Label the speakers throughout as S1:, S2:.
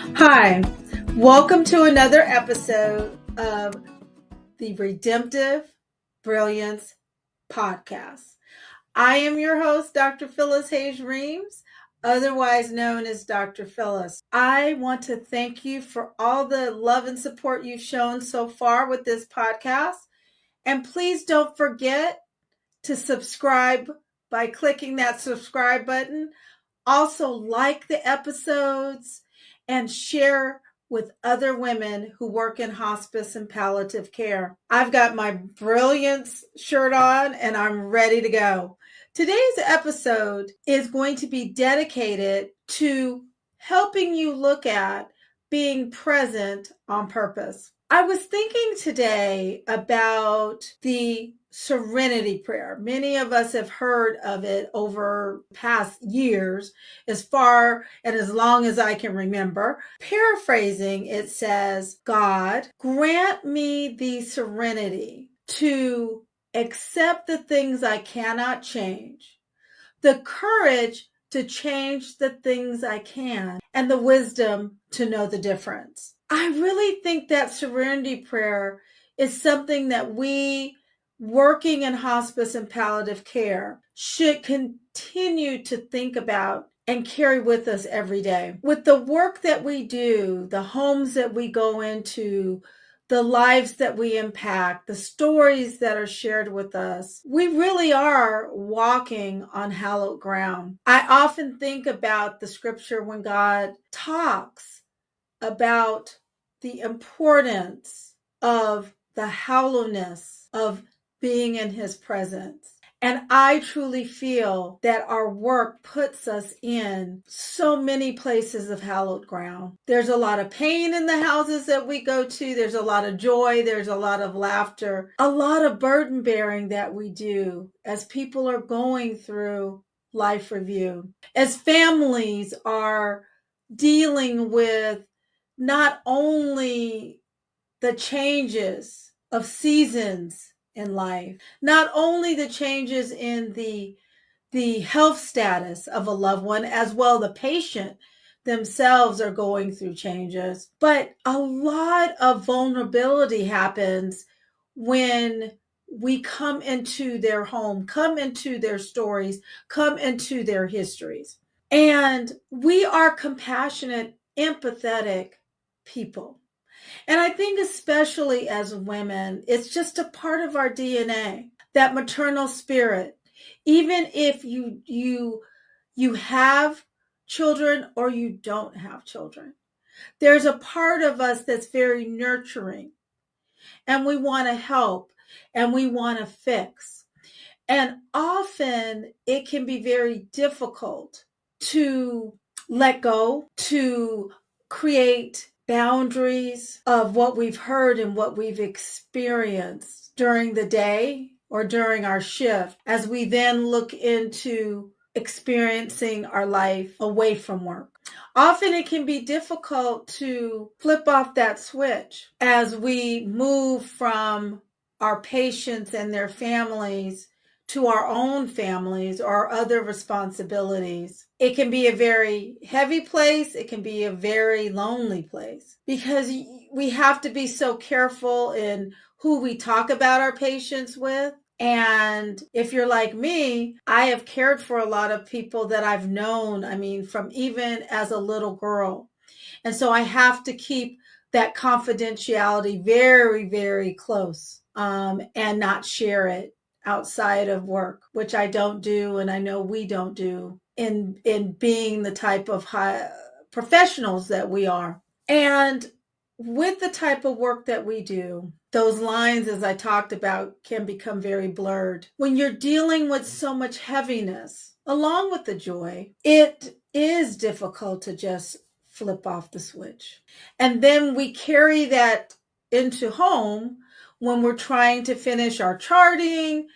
S1: Hi, welcome to another episode of the Redemptive Brilliance Podcast. I am your host, Dr. Phyllis Hayes Reams, otherwise known as Dr. Phyllis. I want to thank you for all the love and support you've shown so far with this podcast. And please don't forget to subscribe by clicking that subscribe button. Also, like the episodes and share with other women who work in hospice and palliative care. I've got my Brilliance shirt on and I'm ready to go. Today's episode is going to be dedicated to helping you look at being present on purpose. I was thinking today about the serenity prayer. Many of us have heard of it over past years, as far and as long as I can remember. Paraphrasing, it says, God, grant me the serenity to accept the things I cannot change, the courage to change the things I can, and the wisdom to know the difference. I really think that serenity prayer is something that we working in hospice and palliative care should continue to think about and carry with us every day. With the work that we do, the homes that we go into, the lives that we impact, the stories that are shared with us, we really are walking on hallowed ground. I often think about the scripture when God talks about the importance of the hallowness of being in his presence. And I truly feel that our work puts us in so many places of hallowed ground. There's a lot of pain in the houses that we go to. There's a lot of joy. There's a lot of laughter, a lot of burden bearing that we do as people are going through life review, as families are dealing with not only the changes of seasons in life, not only the changes in the health status of a loved one, as well the patient themselves are going through changes, but a lot of vulnerability happens when we come into their home, come into their stories, come into their histories. And we are compassionate, empathetic people. And I think especially as women, it's just a part of our DNA, that maternal spirit. Even if you have children or you don't have children, there's a part of us that's very nurturing, and we want to help and we want to fix. And often it can be very difficult to let go, to create boundaries of what we've heard and what we've experienced during the day or during our shift, as we then look into experiencing our life away from work. Often it can be difficult to flip off that switch as we move from our patients and their families to our own families or other responsibilities. It can be a very heavy place. It can be a very lonely place, because we have to be so careful in who we talk about our patients with. And if you're like me, I have cared for a lot of people that I've known, from even as a little girl. And so I have to keep that confidentiality very, very close, and not share it outside of work, which I don't do, and I know we don't do in being the type of professionals that we are. And with the type of work that we do, those lines, as I talked about, can become very blurred. When you're dealing with so much heaviness, along with the joy, it is difficult to just flip off the switch. And then we carry that into home when we're trying to finish our charting,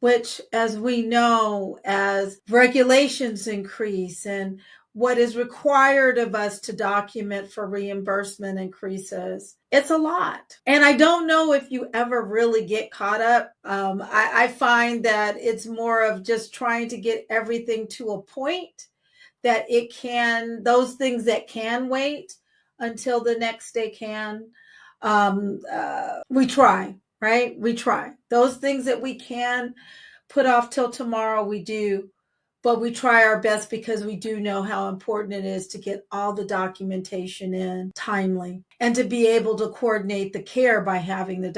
S1: which, as we know, as regulations increase and what is required of us to document for reimbursement increases, it's a lot. And I don't know if you ever really get caught up. I find that it's more of just trying to get everything to a point that those things that can wait, until the next day can. We try, right? We try. Those things that we can put off till tomorrow, we do. But we try our best because we do know how important it is to get all the documentation in timely and to be able to coordinate the care by having the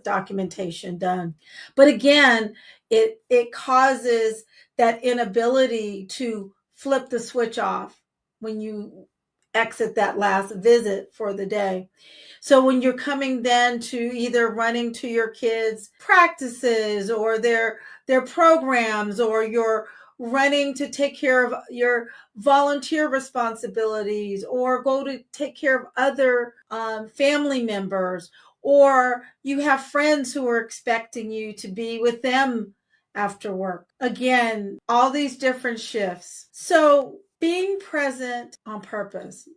S1: documentation done. But again, it causes that inability to flip the switch off when you exit that last visit for the day. So when you're coming then to either running to your kids' practices or their programs, or you're running to take care of your volunteer responsibilities, or go to take care of other family members, or you have friends who are expecting you to be with them after work. Again, all these different shifts. So being present on purpose.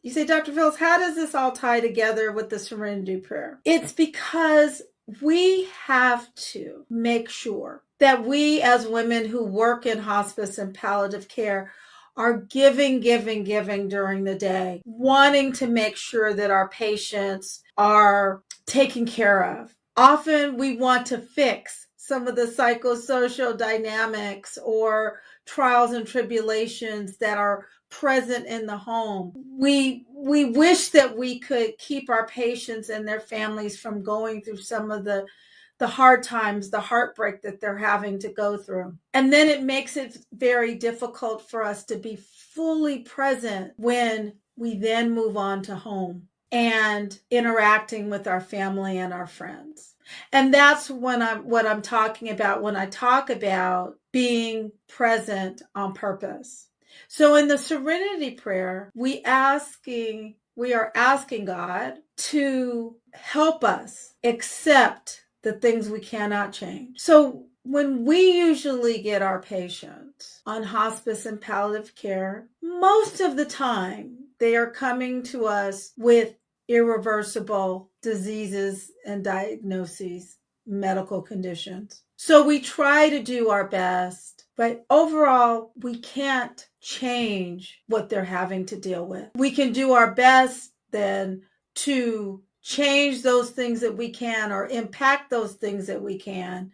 S1: You say, Dr. Phillips, how does this all tie together with the serenity prayer? It's because we have to make sure that we as women who work in hospice and palliative care are giving during the day, wanting to make sure that our patients are taken care of. Often we want to fix some of the psychosocial dynamics or trials and tribulations that are present in the home. We wish that we could keep our patients and their families from going through some of the hard times, the heartbreak that they're having to go through. And then it makes it very difficult for us to be fully present when we then move on to home and interacting with our family and our friends. And that's what I'm talking about when I talk about being present on purpose. So in the serenity prayer, we are asking God to help us accept the things we cannot change. So when we usually get our patients on hospice and palliative care, most of the time they are coming to us with irreversible diseases and diagnoses, medical conditions. So we try to do our best, but overall, we can't change what they're having to deal with. We can do our best then to change those things that we can, or impact those things that we can,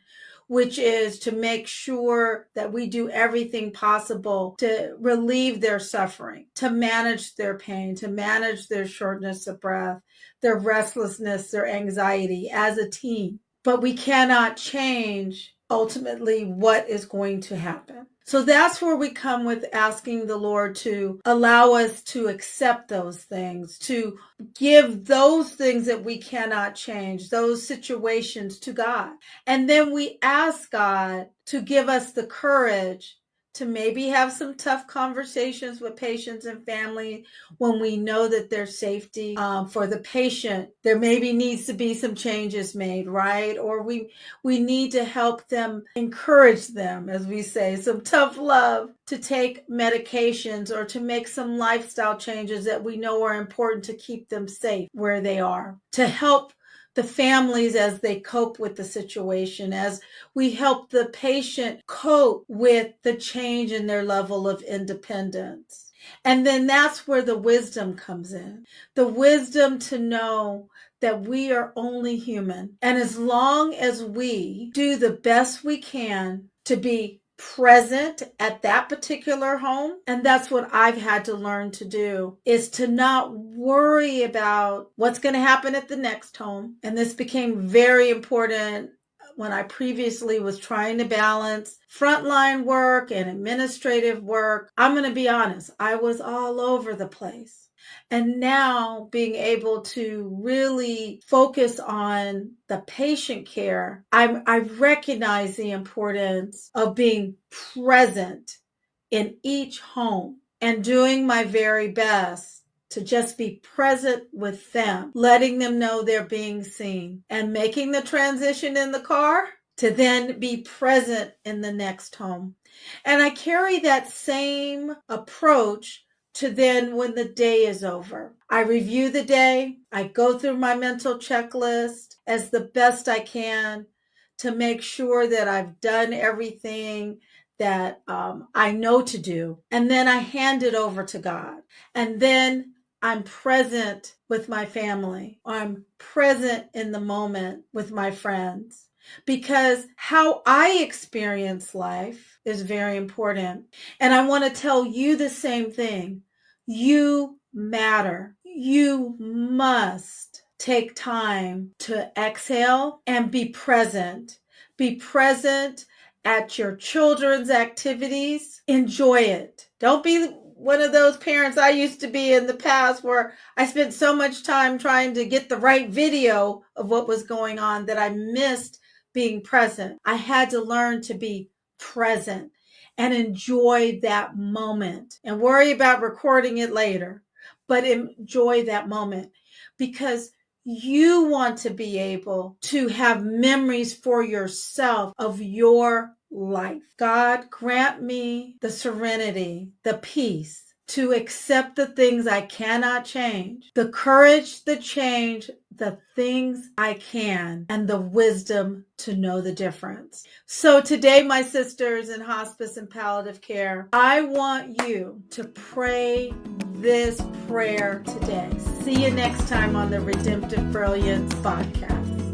S1: which is to make sure that we do everything possible to relieve their suffering, to manage their pain, to manage their shortness of breath, their restlessness, their anxiety as a team. But we cannot change ultimately what is going to happen. So that's where we come with asking the Lord to allow us to accept those things, to give those things that we cannot change, those situations, to God. And then we ask God to give us the courage to maybe have some tough conversations with patients and family when we know that their safety for the patient, there maybe needs to be some changes made, right? Or we need to help them, encourage them, as we say, some tough love to take medications or to make some lifestyle changes that we know are important to keep them safe where they are, to help the families as they cope with the situation, as we help the patient cope with the change in their level of independence. And then that's where the wisdom comes in. The wisdom to know that we are only human. And as long as we do the best we can to be present at that particular home, and that's what I've had to learn to do, is to not worry about what's going to happen at the next home. And this became very important when I previously was trying to balance frontline work and administrative work. I'm going to be honest, I was all over the place. And now being able to really focus on the patient care, I recognize the importance of being present in each home and doing my very best to just be present with them, letting them know they're being seen, and making the transition in the car to then be present in the next home. And I carry that same approach to then when the day is over. I review the day. I go through my mental checklist as the best I can to make sure that I've done everything that I know to do. And then I hand it over to God. And then I'm present with my family, or I'm present in the moment with my friends. Because how I experience life is very important. And I want to tell you the same thing. You matter. You must take time to exhale and be present. Be present at your children's activities. Enjoy it. Don't be one of those parents I used to be in the past where I spent so much time trying to get the right video of what was going on that I missed being present. I had to learn to be present and enjoy that moment and worry about recording it later, but enjoy that moment because you want to be able to have memories for yourself of your life. God, grant me the serenity, the peace to accept the things I cannot change, the courage to change the things I can, and the wisdom to know the difference. So today, my sisters in hospice and palliative care, I want you to pray this prayer today. See you next time on the Redemptive Brilliance podcast.